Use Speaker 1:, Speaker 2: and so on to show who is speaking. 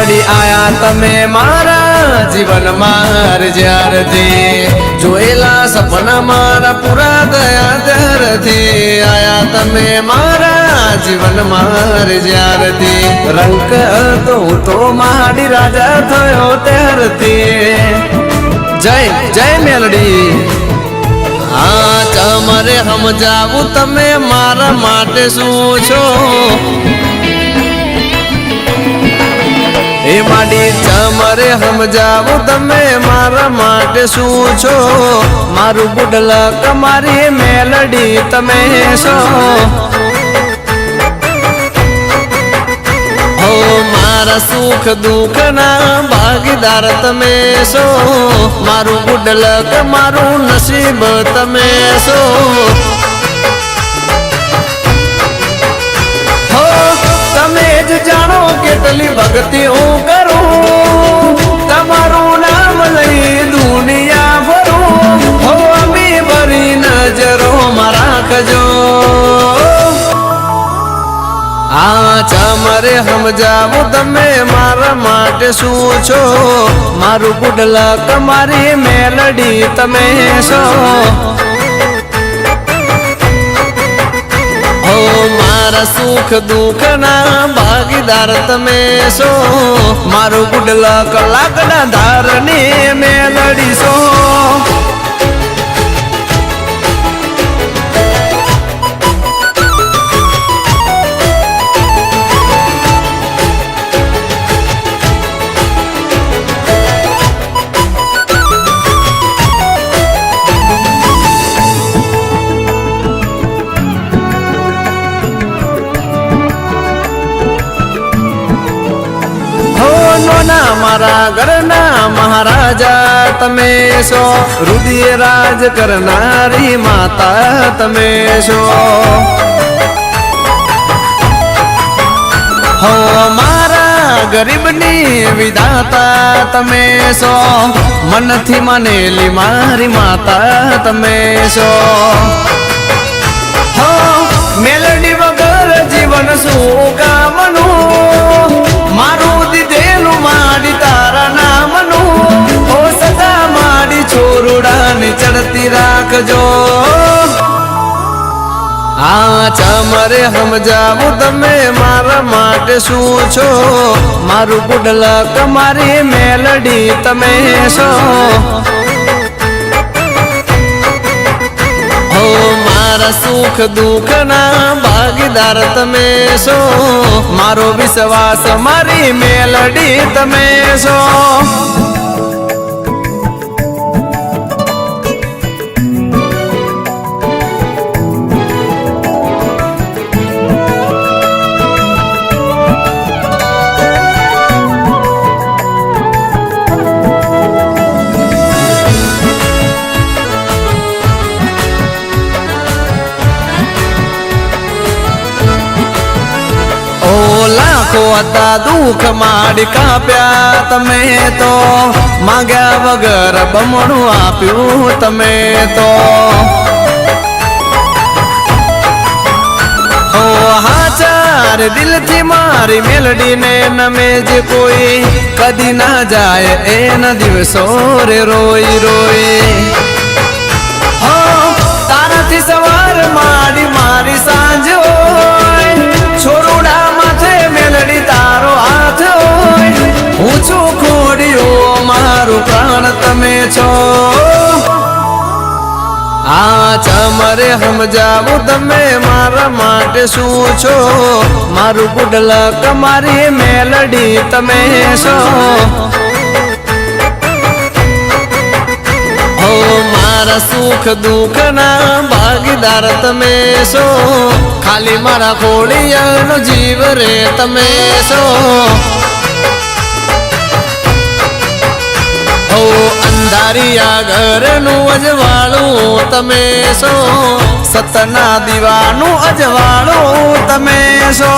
Speaker 1: Melody आया तमे मारा जीवन मार ज्यारथी जोएला सपना मारा पूरा दया त्यारथी आया तमे मारा जीवन मार ज्यारथी रंग तो महाडी राजा थयो त्यारथी जय जय मेलडी हाँ तमरे समजावू तमे मारा माटे शू छो ए माडी तमरे समजावू तमे मारा माटे शू छो मारू गुडलक मारी मेलडी तमे शो हो मारा सुख दुख ना भागीदार तमे शो मारू गुडलक मारू नसीब तमे शो हो तमे ज जानो केटली भक्ति हूँ करूं तमारू नाम लई दुनिया भरूं हो अमी भरी नजरों में राखजो चमरे समजावू तमे मारा माटे शू छो मारू गुडलक मारी मेलडी तमे शो हो मारा सुख दुख ना भागीदार तमे शो मारू good luck Lakra Dharni melody show मारा घरना महाराजा तमे शो हृदय राज करनारी माता तमे शो हो मारा गरीबनी विधाता तमे शो मन थी मनेली मारी माता तमे शो हो मेलडी वगर जीवन सुकामनु मारू दीदेलू माडी तारा नामनु हो सदा माडी छोरुडानी चढ़ती राखजो चमरे समजावू तमे मारा माटे शू छो मारू गुडलक मारी मेलडी तमे शो हो मारा सुख दुख ना भागीदार तमे शो मारो विश्वास मारी मेलडी तमे शो आता दुख माडी काप्या तमे तो माग्या वगर बमणु आप्यू तमे तो हो हाचार दिल थी मारी मेलडी ने नमे जे कोई कदी ना जाए एन दिवसो रे रोई रोई हो तारा थी सवार माडी मारी सांझ होय छोरुडा माथे मेलडी तारो हाथ होय ऊंचो खोड़ियो मारू प्राण तमे छो चमरे समजावू तमे मारा माटे शू छो मारू गुडलक मारी मेलडी तमे शो हो मारा सुख दुख ना भागीदार तमे शो खाली मारा खोड़ियानो जीव रे तमे शो हो अंधारिया घरनु अजवाळू तमे शो सतना दीवानु अजवाळू तमे शो।